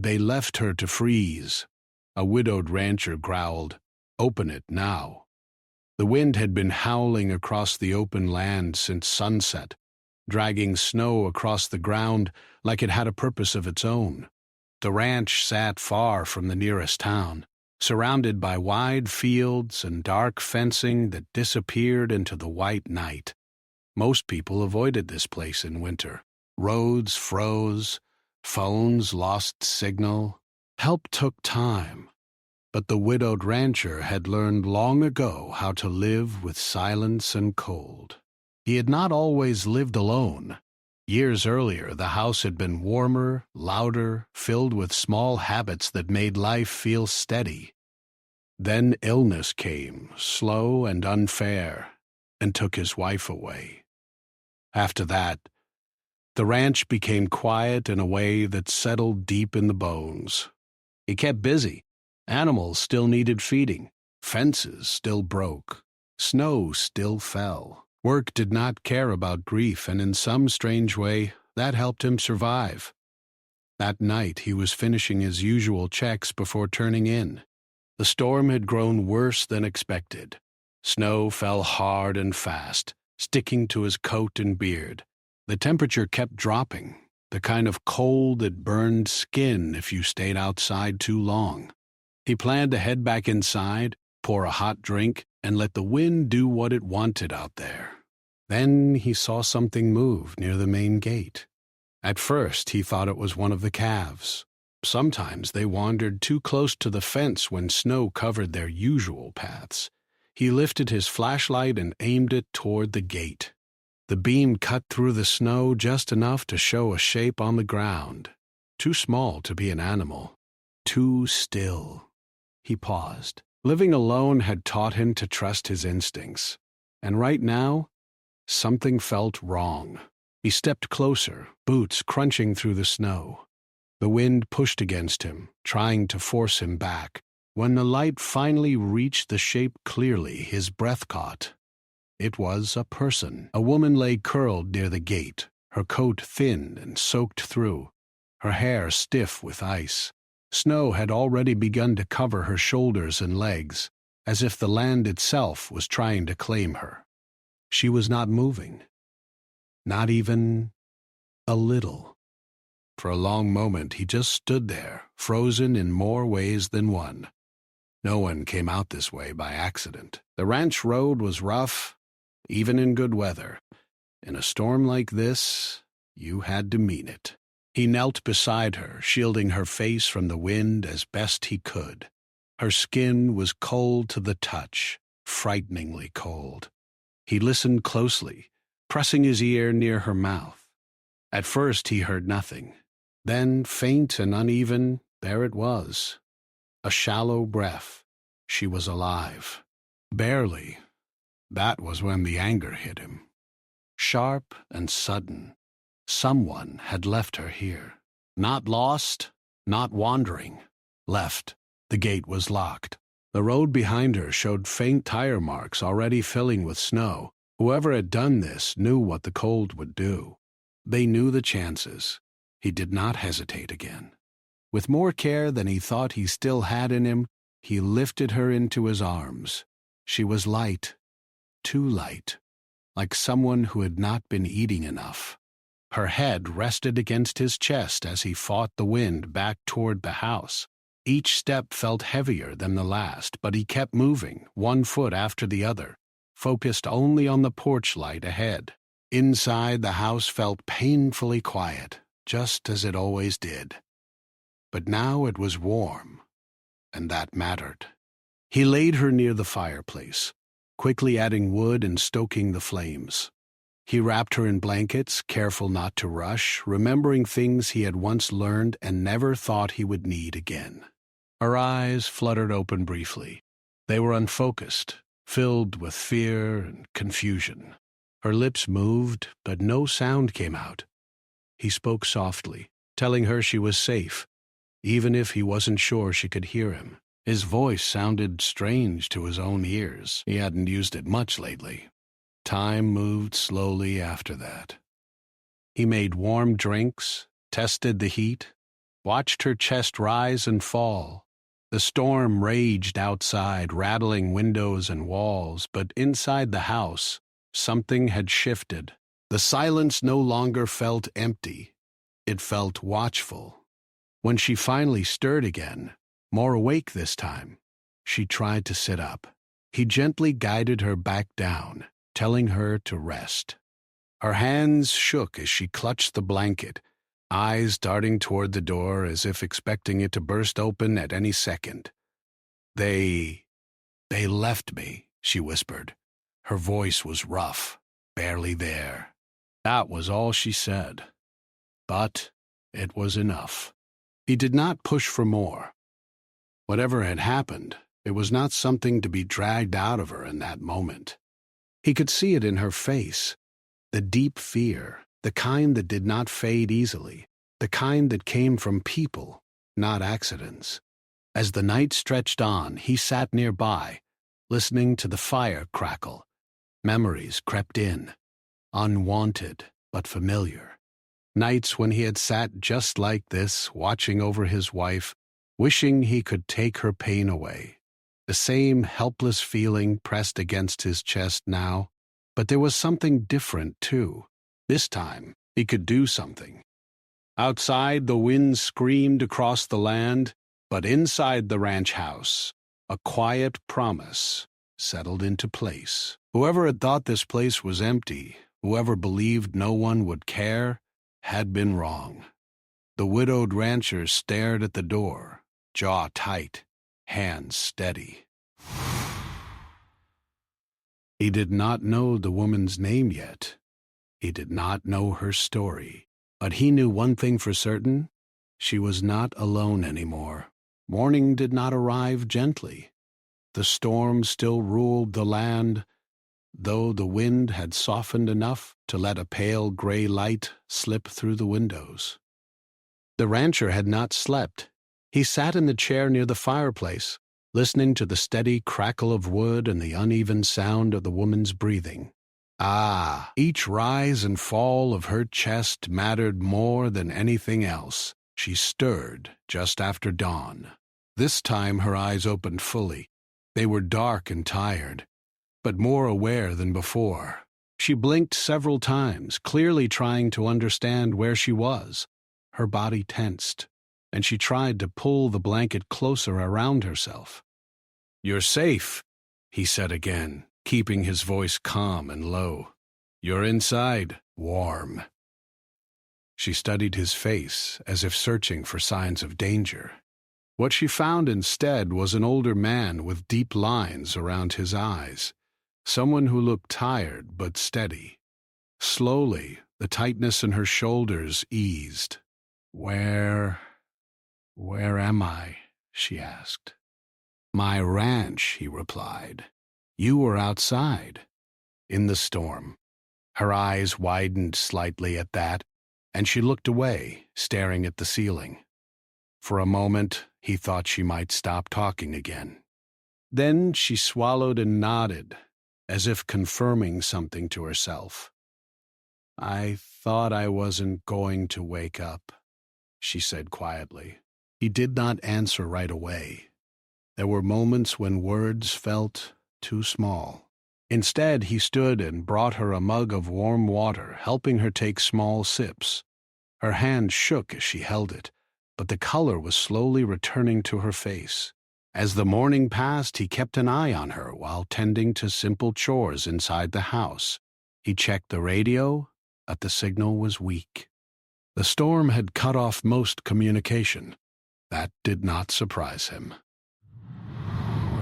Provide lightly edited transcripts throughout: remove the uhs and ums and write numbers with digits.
They left her to freeze. A widowed rancher growled, "Open it now." The wind had been howling across the open land since sunset, dragging snow across the ground like it had a purpose of its own. The ranch sat far from the nearest town, surrounded by wide fields and dark fencing that disappeared into the white night. Most people avoided this place in winter. Roads froze, phones lost signal. Help took time. But the widowed rancher had learned long ago how to live with silence and cold. He had not always lived alone. Years earlier, the house had been warmer, louder, filled with small habits that made life feel steady. Then illness came, slow and unfair, and took his wife away. After that, the ranch became quiet in a way that settled deep in the bones. He kept busy. Animals still needed feeding. Fences still broke. Snow still fell. Work did not care about grief, and in some strange way, that helped him survive. That night, he was finishing his usual checks before turning in. The storm had grown worse than expected. Snow fell hard and fast, sticking to his coat and beard. The temperature kept dropping, the kind of cold that burned skin if you stayed outside too long. He planned to head back inside, pour a hot drink, and let the wind do what it wanted out there. Then he saw something move near the main gate. At first, he thought it was one of the calves. Sometimes they wandered too close to the fence when snow covered their usual paths. He lifted his flashlight and aimed it toward the gate. The beam cut through the snow just enough to show a shape on the ground. Too small to be an animal. Too still. He paused. Living alone had taught him to trust his instincts. And right now, something felt wrong. He stepped closer, boots crunching through the snow. The wind pushed against him, trying to force him back. When the light finally reached the shape clearly, his breath caught. It was a person. A woman lay curled near the gate, her coat thin and soaked through, her hair stiff with ice. Snow had already begun to cover her shoulders and legs, as if the land itself was trying to claim her. She was not moving. Not even a little. For a long moment he just stood there, frozen in more ways than one. No one came out this way by accident. The ranch road was rough, even in good weather. In a storm like this, you had to mean it. He knelt beside her, shielding her face from the wind as best he could. Her skin was cold to the touch, frighteningly cold. He listened closely, pressing his ear near her mouth. At first he heard nothing. Then, faint and uneven, there it was. A shallow breath. She was alive. Barely. That was when the anger hit him. Sharp and sudden. Someone had left her here. Not lost, not wandering. Left. The gate was locked. The road behind her showed faint tire marks already filling with snow. Whoever had done this knew what the cold would do. They knew the chances. He did not hesitate again. With more care than he thought he still had in him, he lifted her into his arms. She was light. Too light. Like someone who had not been eating enough. Her head rested against his chest as he fought the wind back toward the house. Each step felt heavier than the last, but he kept moving, one foot after the other, focused only on the porch light ahead. Inside, the house felt painfully quiet, just as it always did. But now it was warm, and that mattered. He laid her near the fireplace, quickly adding wood and stoking the flames. He wrapped her in blankets, careful not to rush, remembering things he had once learned and never thought he would need again. Her eyes fluttered open briefly. They were unfocused, filled with fear and confusion. Her lips moved, but no sound came out. He spoke softly, telling her she was safe, even if he wasn't sure she could hear him. His voice sounded strange to his own ears. He hadn't used it much lately. Time moved slowly after that. He made warm drinks, tested the heat, watched her chest rise and fall. The storm raged outside, rattling windows and walls, but inside the house, something had shifted. The silence no longer felt empty. It felt watchful. When she finally stirred again, more awake this time, she tried to sit up. He gently guided her back down, telling her to rest. Her hands shook as she clutched the blanket, eyes darting toward the door as if expecting it to burst open at any second. They left me," she whispered. Her voice was rough, barely there. That was all she said. But it was enough. He did not push for more. Whatever had happened, it was not something to be dragged out of her in that moment. He could see it in her face, the deep fear, the kind that did not fade easily, the kind that came from people, not accidents. As the night stretched on, he sat nearby, listening to the fire crackle. Memories crept in, unwanted but familiar. Nights when he had sat just like this, watching over his wife, wishing he could take her pain away. The same helpless feeling pressed against his chest now, but there was something different, too. This time, he could do something. Outside, the wind screamed across the land, but inside the ranch house, a quiet promise settled into place. Whoever had thought this place was empty, whoever believed no one would care, had been wrong. The widowed rancher stared at the door, jaw tight, hands steady. He did not know the woman's name yet. He did not know her story. But he knew one thing for certain: she was not alone anymore. Morning did not arrive gently. The storm still ruled the land, though the wind had softened enough to let a pale gray light slip through the windows. The rancher had not slept. He sat in the chair near the fireplace, listening to the steady crackle of wood and the uneven sound of the woman's breathing. Each rise and fall of her chest mattered more than anything else. She stirred just after dawn. This time her eyes opened fully. They were dark and tired, but more aware than before. She blinked several times, clearly trying to understand where she was. Her body tensed, and she tried to pull the blanket closer around herself. "You're safe," he said again, keeping his voice calm and low. "You're inside, warm." She studied his face, as if searching for signs of danger. What she found instead was an older man with deep lines around his eyes, someone who looked tired but steady. Slowly, the tightness in her shoulders eased. Where am I?" she asked. "My ranch," he replied. "You were outside, in the storm." Her eyes widened slightly at that, and she looked away, staring at the ceiling. For a moment, he thought she might stop talking again. Then she swallowed and nodded, as if confirming something to herself. "I thought I wasn't going to wake up," she said quietly. He did not answer right away. There were moments when words felt too small. Instead, he stood and brought her a mug of warm water, helping her take small sips. Her hand shook as she held it, but the color was slowly returning to her face. As the morning passed, he kept an eye on her while tending to simple chores inside the house. He checked the radio, but the signal was weak. The storm had cut off most communication. That did not surprise him.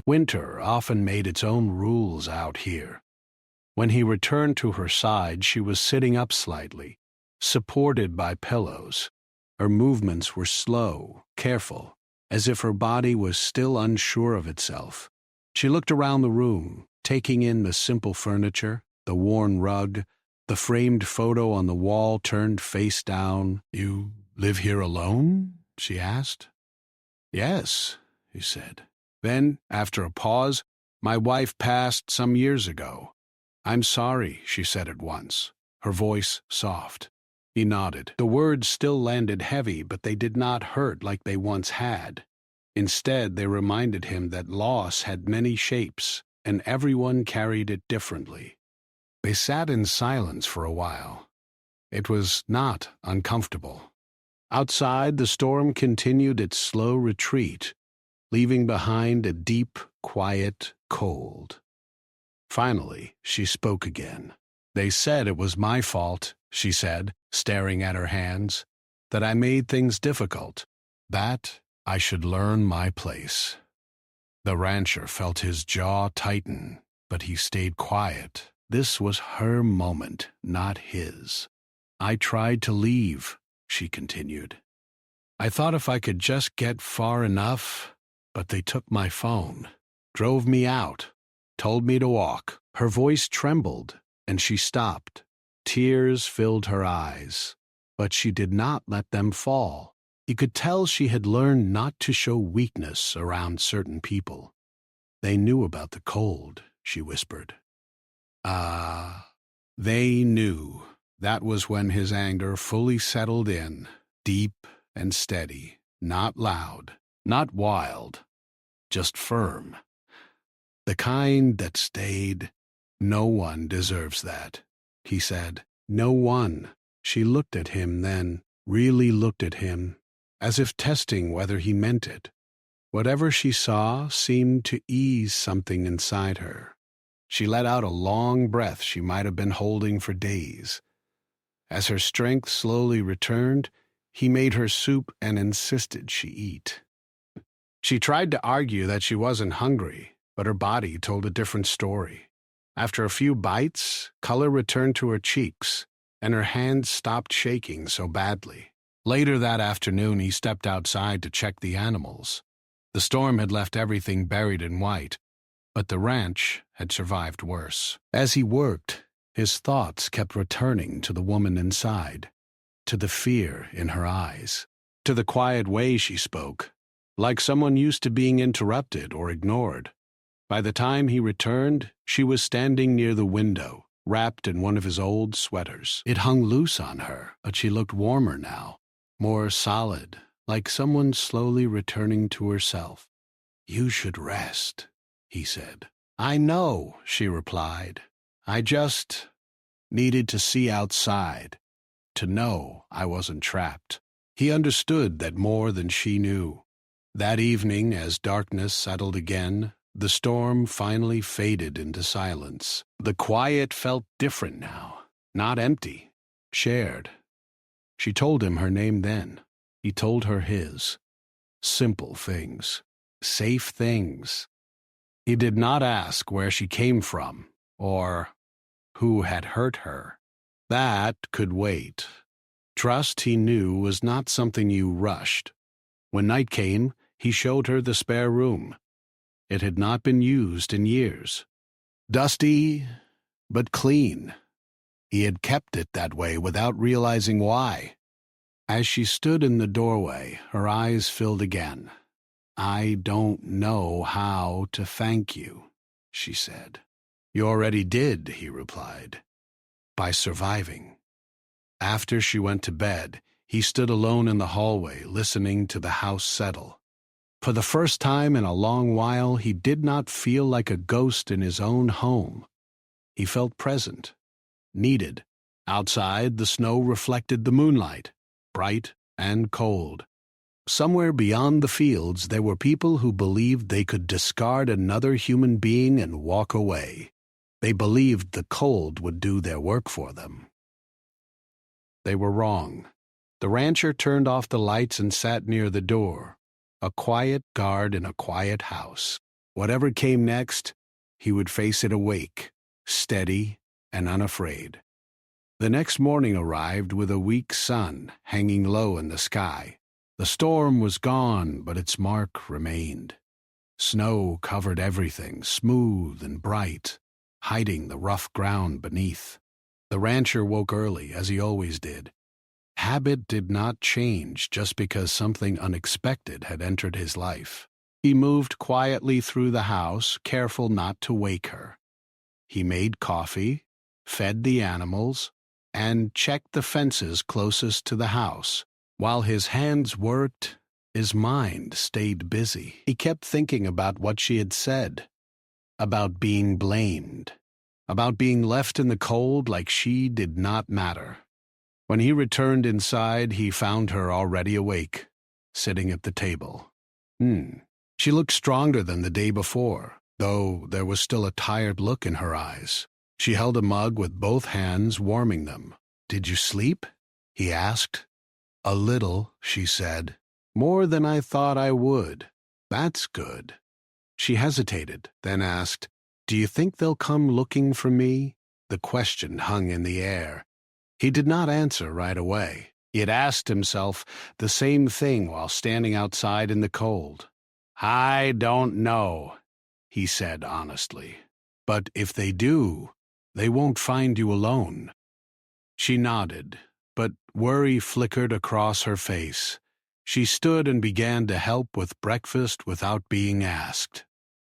Winter often made its own rules out here. When he returned to her side, she was sitting up slightly, supported by pillows. Her movements were slow, careful, as if her body was still unsure of itself. She looked around the room, taking in the simple furniture, the worn rug, the framed photo on the wall turned face down. "You live here alone?" she asked. "Yes," he said. Then, after a pause, "My wife passed some years ago." "I'm sorry," she said at once, her voice soft. He nodded. The words still landed heavy, but they did not hurt like they once had. Instead, they reminded him that loss had many shapes, and everyone carried it differently. They sat in silence for a while. It was not uncomfortable. Outside, the storm continued its slow retreat, leaving behind a deep, quiet cold. Finally, she spoke again. "They said it was my fault," she said, staring at her hands, "that I made things difficult, that I should learn my place." The rancher felt his jaw tighten, but he stayed quiet. This was her moment, not his. "I tried to leave," she continued. "I thought if I could just get far enough, but they took my phone, drove me out, told me to walk." Her voice trembled, and she stopped. Tears filled her eyes, but she did not let them fall. He could tell she had learned not to show weakness around certain people. "They knew about the cold," she whispered. They knew. That was when his anger fully settled in, deep and steady, not loud, not wild, just firm. The kind that stayed. "No one deserves that," he said. "No one." She looked at him then, really looked at him, as if testing whether he meant it. Whatever she saw seemed to ease something inside her. She let out a long breath she might have been holding for days. As her strength slowly returned, he made her soup and insisted she eat. She tried to argue that she wasn't hungry, but her body told a different story. After a few bites, color returned to her cheeks, and her hands stopped shaking so badly. Later that afternoon, he stepped outside to check the animals. The storm had left everything buried in white, but the ranch had survived worse. As he worked, his thoughts kept returning to the woman inside, to the fear in her eyes, to the quiet way she spoke, like someone used to being interrupted or ignored. By the time he returned, she was standing near the window, wrapped in one of his old sweaters. It hung loose on her, but she looked warmer now, more solid, like someone slowly returning to herself. "You should rest," he said. "I know," she replied. "I just needed to see outside, to know I wasn't trapped." He understood that more than she knew. That evening, as darkness settled again, the storm finally faded into silence. The quiet felt different now, not empty, shared. She told him her name then. He told her his. Simple things, safe things. He did not ask where she came from or who had hurt her. That could wait. Trust, he knew, was not something you rushed. When night came, he showed her the spare room. It had not been used in years. Dusty, but clean. He had kept it that way without realizing why. As she stood in the doorway, her eyes filled again. "I don't know how to thank you," she said. "You already did," he replied, "by surviving." After she went to bed, he stood alone in the hallway, listening to the house settle. For the first time in a long while, he did not feel like a ghost in his own home. He felt present, needed. Outside, the snow reflected the moonlight, bright and cold. Somewhere beyond the fields, there were people who believed they could discard another human being and walk away. They believed the cold would do their work for them. They were wrong. The rancher turned off the lights and sat near the door, a quiet guard in a quiet house. Whatever came next, he would face it awake, steady and unafraid. The next morning arrived with a weak sun hanging low in the sky. The storm was gone, but its mark remained. Snow covered everything, smooth and bright, hiding the rough ground beneath. The rancher woke early, as he always did. Habit did not change just because something unexpected had entered his life. He moved quietly through the house, careful not to wake her. He made coffee, fed the animals, and checked the fences closest to the house. While his hands worked, his mind stayed busy. He kept thinking about what she had said, about being blamed, about being left in the cold like she did not matter. When he returned inside, he found her already awake, sitting at the table. She looked stronger than the day before, though there was still a tired look in her eyes. She held a mug with both hands, warming them. "Did you sleep?" he asked. "A little," she said. "More than I thought I would." "That's good." She hesitated, then asked, "Do you think they'll come looking for me?" The question hung in the air. He did not answer right away. He had asked himself the same thing while standing outside in the cold. "I don't know," he said honestly. "But if they do, they won't find you alone." She nodded, but worry flickered across her face. She stood and began to help with breakfast without being asked.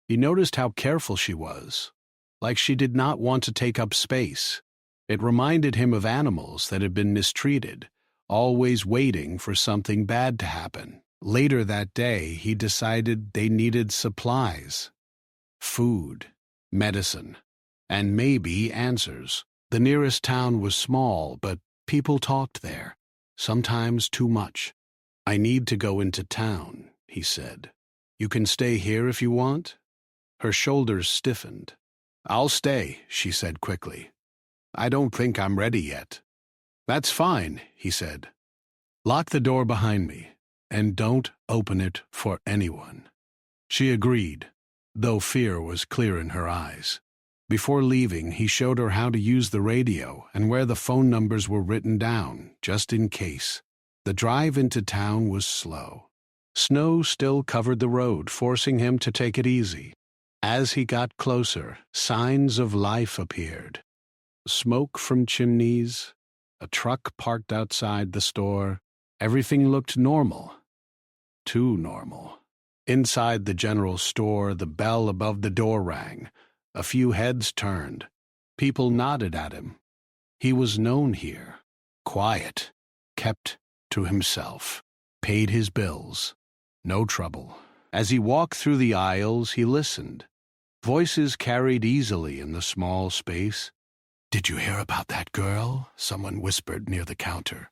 He noticed how careful she was, like she did not want to take up space. It reminded him of animals that had been mistreated, always waiting for something bad to happen. Later that day, he decided they needed supplies, food, medicine, and maybe answers. The nearest town was small, but people talked there, sometimes too much. "I need to go into town," he said. "You can stay here if you want?" Her shoulders stiffened. "I'll stay," she said quickly. "I don't think I'm ready yet." "That's fine," he said. "Lock the door behind me, and don't open it for anyone." She agreed, though fear was clear in her eyes. Before leaving, he showed her how to use the radio and where the phone numbers were written down, just in case. The drive into town was slow. Snow still covered the road, forcing him to take it easy. As he got closer, signs of life appeared. Smoke from chimneys, a truck parked outside the store. Everything looked normal. Too normal. Inside the general store, the bell above the door rang. A few heads turned. People nodded at him. He was known here. Quiet. Kept to himself. Paid his bills. No trouble. As he walked through the aisles, he listened. Voices carried easily in the small space. "Did you hear about that girl?" someone whispered near the counter.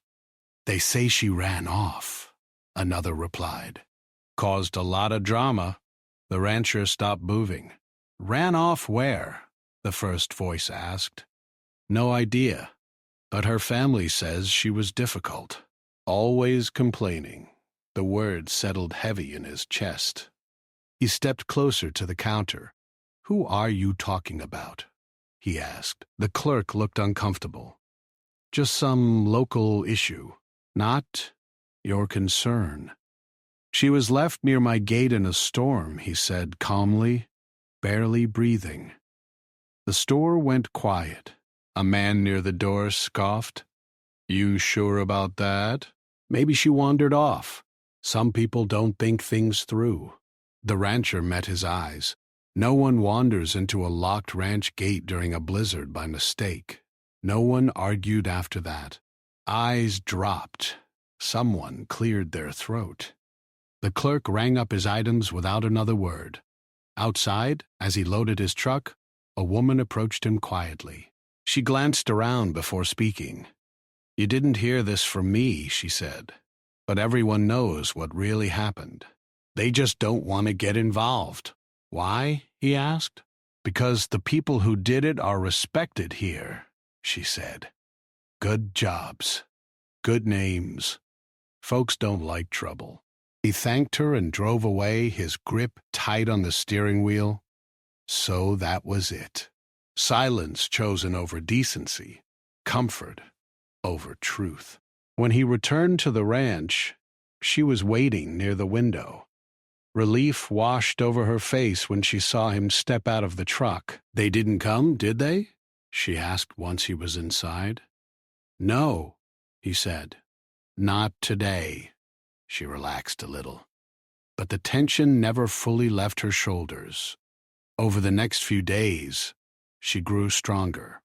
"They say she ran off," another replied. "Caused a lot of drama." The rancher stopped moving. "Ran off where?" the first voice asked. "No idea, but her family says she was difficult. Always complaining." The words settled heavy in his chest. He stepped closer to the counter. "Who are you talking about?" he asked. The clerk looked uncomfortable. "Just some local issue. Not your concern." "She was left near my gate in a storm," he said calmly, barely breathing. The store went quiet. A man near the door scoffed. "You sure about that? Maybe she wandered off. Some people don't think things through." The rancher met his eyes. No one wanders into a locked ranch gate during a blizzard by mistake. No one argued after that. Eyes dropped. Someone cleared their throat. The clerk rang up his items without another word. Outside, as he loaded his truck, a woman approached him quietly. She glanced around before speaking. "You didn't hear this from me," she said, "but everyone knows what really happened. They just don't want to get involved." "Why?" he asked. "Because the people who did it are respected here," she said. "Good jobs. Good names. Folks don't like trouble." He thanked her and drove away, his grip tight on the steering wheel. So that was it. Silence chosen over decency. Comfort over truth. When he returned to the ranch, she was waiting near the window. Relief washed over her face when she saw him step out of the truck. "They didn't come, did they?" she asked once he was inside. "No," he said. "Not today." She relaxed a little. But the tension never fully left her shoulders. Over the next few days, she grew stronger.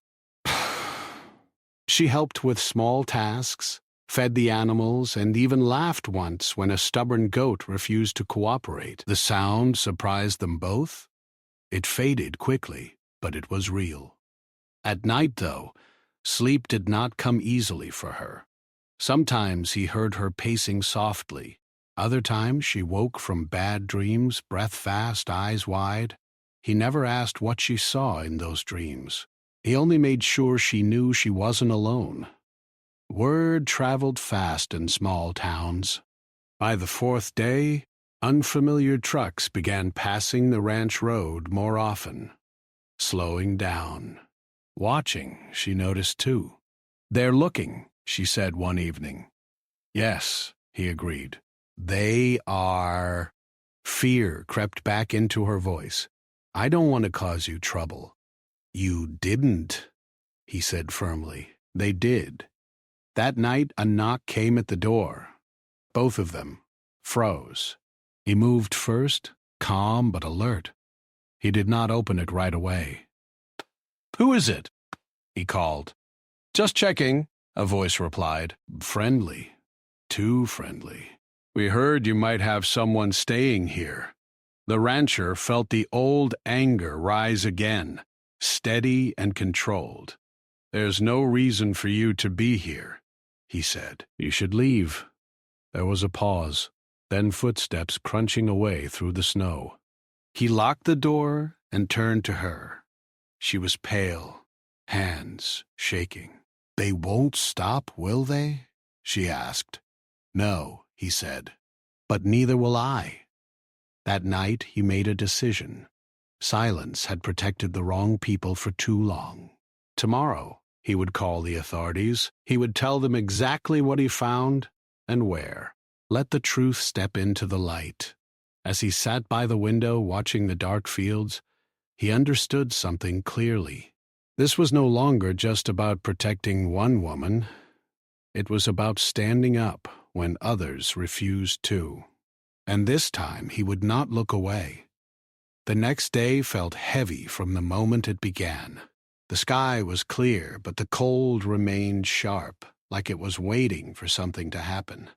She helped with small tasks, fed the animals, and even laughed once when a stubborn goat refused to cooperate. The sound surprised them both. It faded quickly, but it was real. At night, though, sleep did not come easily for her. Sometimes he heard her pacing softly. Other times she woke from bad dreams, breath fast, eyes wide. He never asked what she saw in those dreams. He only made sure she knew she wasn't alone. Word traveled fast in small towns. By the fourth day, unfamiliar trucks began passing the ranch road more often, slowing down. Watching, she noticed too. "They're looking," she said one evening. "Yes," he agreed. "They are." Fear crept back into her voice. "I don't want to cause you trouble." "You didn't," he said firmly. "They did." That night, a knock came at the door. Both of them froze. He moved first, calm but alert. He did not open it right away. "Who is it?" he called. "Just checking," a voice replied. "Friendly. Too friendly. We heard you might have someone staying here." The rancher felt the old anger rise again, steady and controlled. "There's no reason for you to be here," he said. "You should leave." There was a pause, then footsteps crunching away through the snow. He locked the door and turned to her. She was pale, hands shaking. "They won't stop, will they?" she asked. "No," he said. "But neither will I." That night he made a decision. Silence had protected the wrong people for too long. Tomorrow he would call the authorities. He would tell them exactly what he found and where. Let the truth step into the light. As he sat by the window watching the dark fields, he understood something clearly. This was no longer just about protecting one woman. It was about standing up when others refused to. And this time he would not look away. The next day felt heavy from the moment it began. The sky was clear, but the cold remained sharp, like it was waiting for something to happen.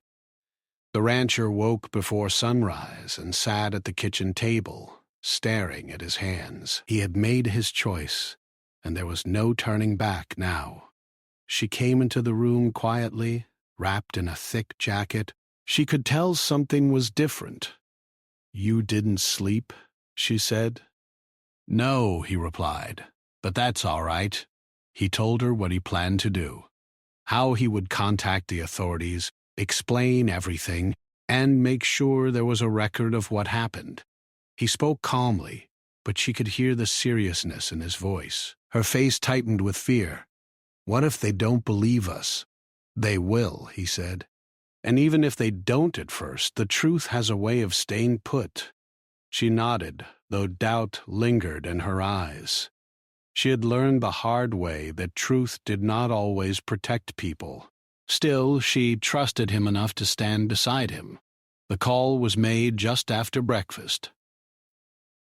The rancher woke before sunrise and sat at the kitchen table, staring at his hands. He had made his choice, and there was no turning back now. She came into the room quietly, wrapped in a thick jacket. She could tell something was different. "You didn't sleep?" she said. "No," he replied, "but that's all right." He told her what he planned to do, how he would contact the authorities, explain everything, and make sure there was a record of what happened. He spoke calmly, but she could hear the seriousness in his voice. Her face tightened with fear. "What if they don't believe us?" "They will," he said. "And even if they don't at first, the truth has a way of staying put." She nodded, though doubt lingered in her eyes. She had learned the hard way that truth did not always protect people. Still, she trusted him enough to stand beside him. The call was made just after breakfast.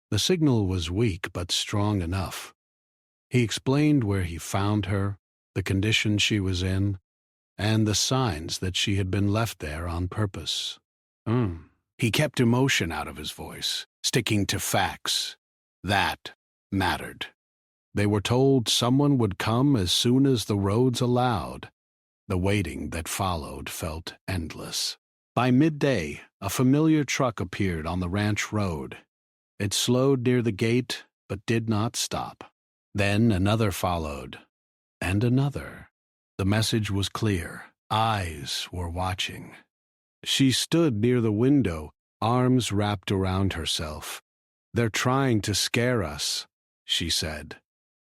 The signal was weak but strong enough. He explained where he found her, the condition she was in, and the signs that she had been left there on purpose. He kept emotion out of his voice, sticking to facts. That mattered. They were told someone would come as soon as the roads allowed. The waiting that followed felt endless. By midday, a familiar truck appeared on the ranch road. It slowed near the gate, but did not stop. Then another followed, and another. The message was clear. Eyes were watching. She stood near the window, arms wrapped around herself. "They're trying to scare us," she said.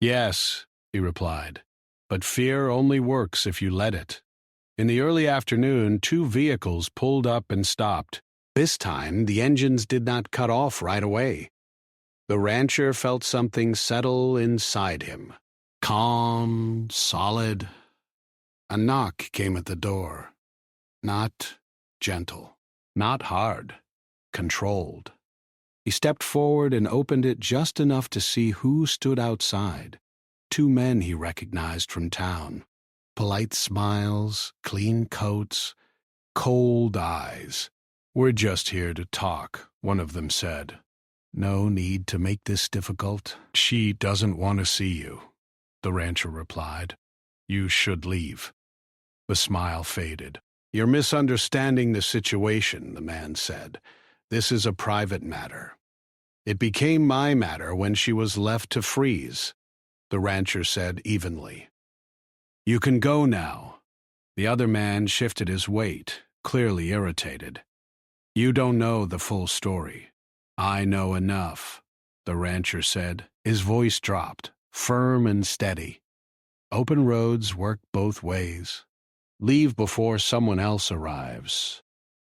"Yes," he replied, "but fear only works if you let it." In the early afternoon, 2 vehicles pulled up and stopped. This time, the engines did not cut off right away. The rancher felt something settle inside him. Calm, solid. A knock came at the door. Not gentle, not hard, controlled. He stepped forward and opened it just enough to see who stood outside. 2 men he recognized from town. Polite smiles, clean coats, cold eyes. "We're just here to talk," one of them said. "No need to make this difficult. She doesn't want to see you," the rancher replied. "You should leave." The smile faded. "You're misunderstanding the situation," the man said. "This is a private matter." "It became my matter when she was left to freeze," the rancher said evenly. "You can go now." The other man shifted his weight, clearly irritated. "You don't know the full story." "I know enough," the rancher said. His voice dropped, firm and steady. "Open roads work both ways. Leave before someone else arrives."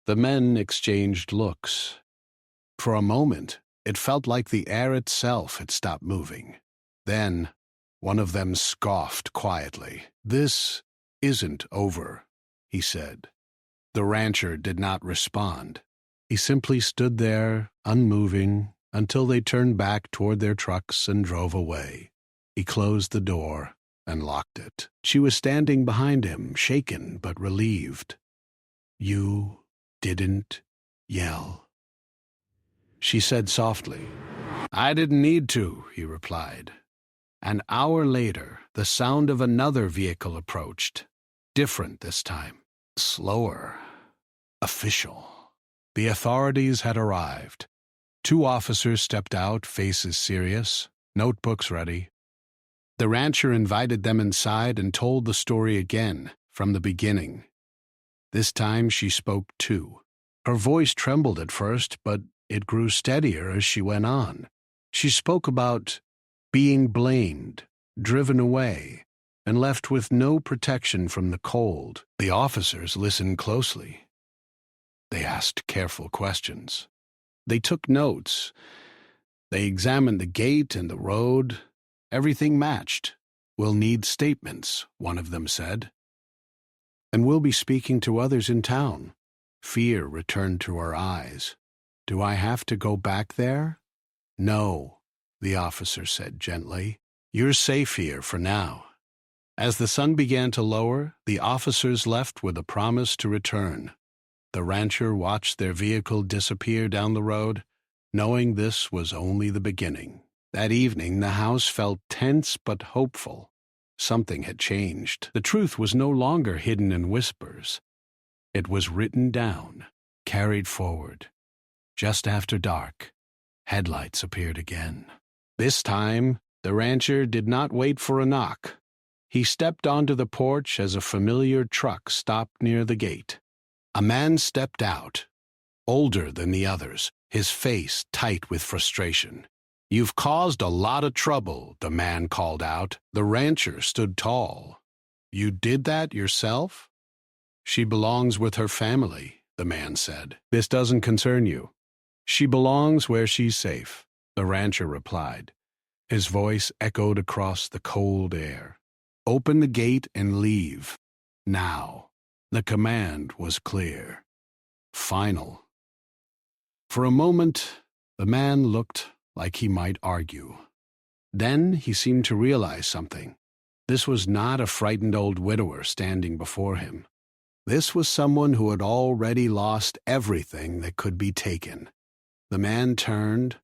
The men exchanged looks. For a moment, it felt like the air itself had stopped moving. Then, one of them scoffed quietly. "This isn't over," he said. The rancher did not respond. He simply stood there, unmoving, until they turned back toward their trucks and drove away. He closed the door and locked it. She was standing behind him, shaken but relieved. "You didn't yell," she said softly. "I didn't need to," he replied. An hour later, the sound of another vehicle approached. Different this time. Slower. Official. The authorities had arrived. 2 officers stepped out, faces serious, notebooks ready. The rancher invited them inside and told the story again, from the beginning. This time she spoke too. Her voice trembled at first, but it grew steadier as she went on. She spoke about being blamed, driven away, and left with no protection from the cold. The officers listened closely. They asked careful questions. They took notes. They examined the gate and the road. Everything matched. "We'll need statements," one of them said. "And we'll be speaking to others in town." Fear returned to her eyes. "Do I have to go back there?" "No," the officer said gently. "You're safe here for now." As the sun began to lower, the officers left with a promise to return. The rancher watched their vehicle disappear down the road, knowing this was only the beginning. That evening, the house felt tense but hopeful. Something had changed. The truth was no longer hidden in whispers. It was written down, carried forward. Just after dark, headlights appeared again. This time, the rancher did not wait for a knock. He stepped onto the porch as a familiar truck stopped near the gate. A man stepped out, older than the others, his face tight with frustration. "You've caused a lot of trouble," the man called out. The rancher stood tall. "You did that yourself?" "She belongs with her family," the man said. "This doesn't concern you." "She belongs where she's safe," the rancher replied. His voice echoed across the cold air. "Open the gate and leave. Now." The command was clear. Final. For a moment, the man looked like he might argue. Then he seemed to realize something. This was not a frightened old widower standing before him. This was someone who had already lost everything that could be taken. The man turned,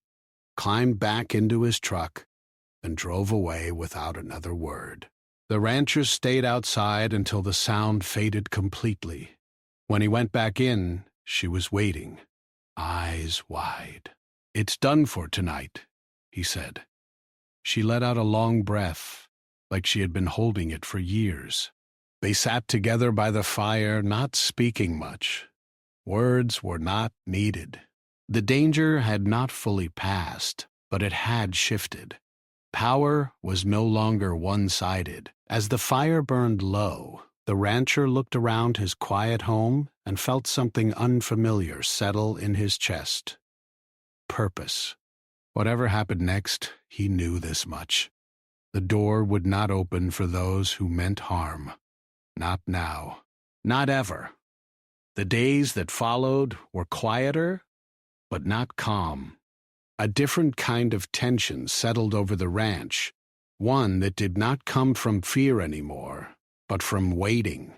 climbed back into his truck, and drove away without another word. The rancher stayed outside until the sound faded completely. When he went back in, she was waiting, eyes wide. "It's done for tonight," he said. She let out a long breath, like she had been holding it for years. They sat together by the fire, not speaking much. Words were not needed. The danger had not fully passed, but it had shifted. Power was no longer one-sided. As the fire burned low, the rancher looked around his quiet home and felt something unfamiliar settle in his chest. Purpose. Whatever happened next, he knew this much. The door would not open for those who meant harm. Not now. Not ever. The days that followed were quieter, but not calm. A different kind of tension settled over the ranch, one that did not come from fear anymore, but from waiting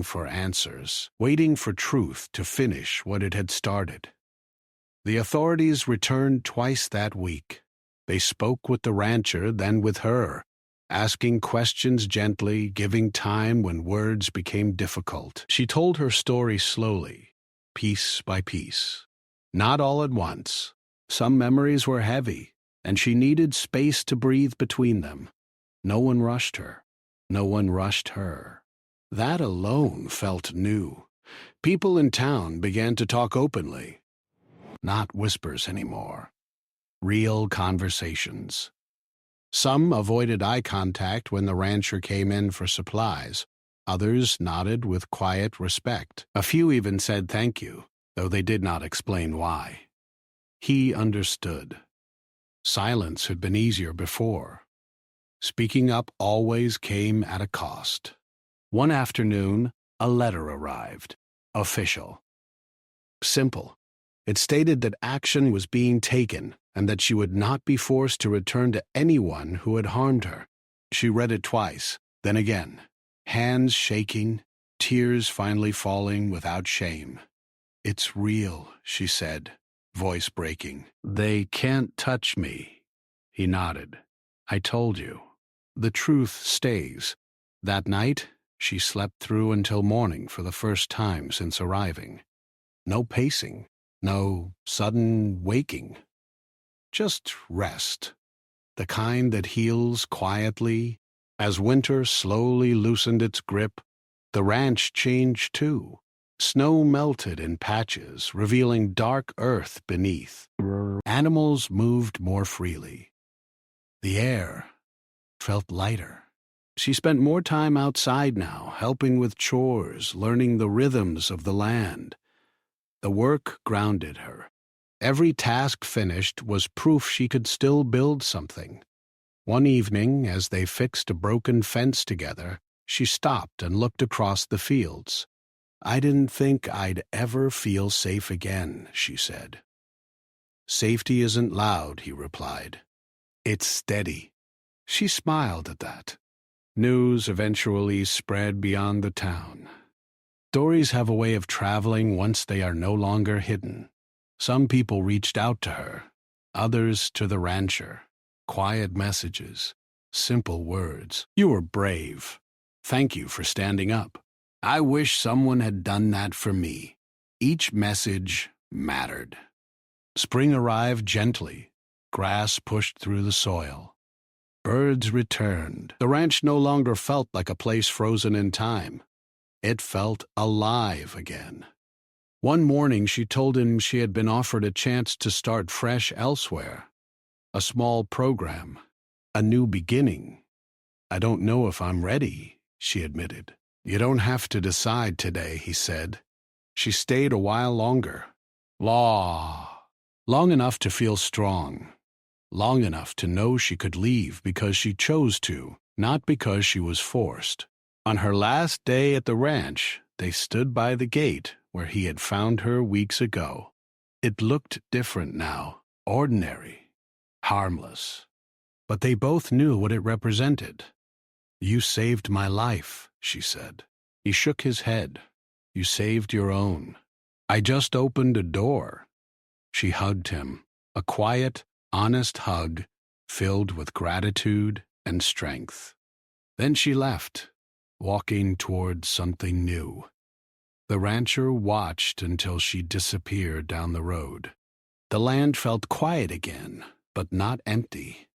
for answers, waiting for truth to finish what it had started. The authorities returned twice that week. They spoke with the rancher, then with her, asking questions gently, giving time when words became difficult. She told her story slowly, piece by piece. Not all at once. Some memories were heavy, and she needed space to breathe between them. No one rushed her. No one rushed her. That alone felt new. People in town began to talk openly. Not whispers anymore. Real conversations. Some avoided eye contact when the rancher came in for supplies. Others nodded with quiet respect. A few even said thank you, though they did not explain why. He understood. Silence had been easier before. Speaking up always came at a cost. One afternoon, a letter arrived. Official. Simple. It stated that action was being taken and that she would not be forced to return to anyone who had harmed her. She read it twice, then again, hands shaking, tears finally falling without shame. "It's real," she said, voice breaking. "They can't touch me." He nodded. "I told you. The truth stays." That night, she slept through until morning for the first time since arriving. No pacing. No sudden waking. Just rest. The kind that heals quietly. As winter slowly loosened its grip, the ranch changed too. Snow melted in patches, revealing dark earth beneath. Animals moved more freely. The air felt lighter. She spent more time outside now, helping with chores, learning the rhythms of the land. The work grounded her. Every task finished was proof she could still build something. One evening, as they fixed a broken fence together, she stopped and looked across the fields. "I didn't think I'd ever feel safe again," she said. "Safety isn't loud," he replied. "It's steady." She smiled at that. News eventually spread beyond the town. Stories have a way of traveling once they are no longer hidden. Some people reached out to her, others to the rancher. Quiet messages, simple words. "You were brave. Thank you for standing up. I wish someone had done that for me." Each message mattered. Spring arrived gently. Grass pushed through the soil. Birds returned. The ranch no longer felt like a place frozen in time. It felt alive again. One morning she told him she had been offered a chance to start fresh elsewhere. A small program. A new beginning. "I don't know if I'm ready," she admitted. "You don't have to decide today," he said. She stayed a while longer. Long enough to feel strong. Long enough to know she could leave because she chose to, not because she was forced. On her last day at the ranch, they stood by the gate where he had found her weeks ago. It looked different now, ordinary, harmless. But they both knew what it represented. "You saved my life," she said. He shook his head. "You saved your own." "I just opened a door." She hugged him, a quiet, honest hug filled with gratitude and strength. Then she left, walking toward something new. The rancher watched until she disappeared down the road. The land felt quiet again, but not empty.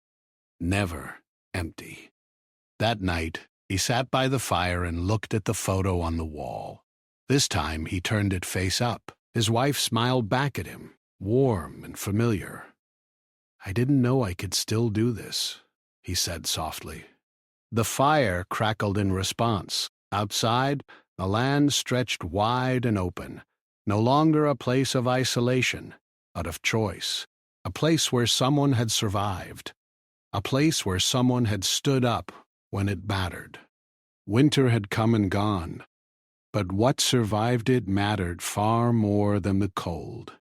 Never empty. That night, he sat by the fire and looked at the photo on the wall. This time, he turned it face up. His wife smiled back at him, warm and familiar. "I didn't know I could still do this," he said softly. The fire crackled in response. Outside, the land stretched wide and open, no longer a place of isolation, but of choice, a place where someone had survived, a place where someone had stood up when it mattered. Winter had come and gone, but what survived it mattered far more than the cold.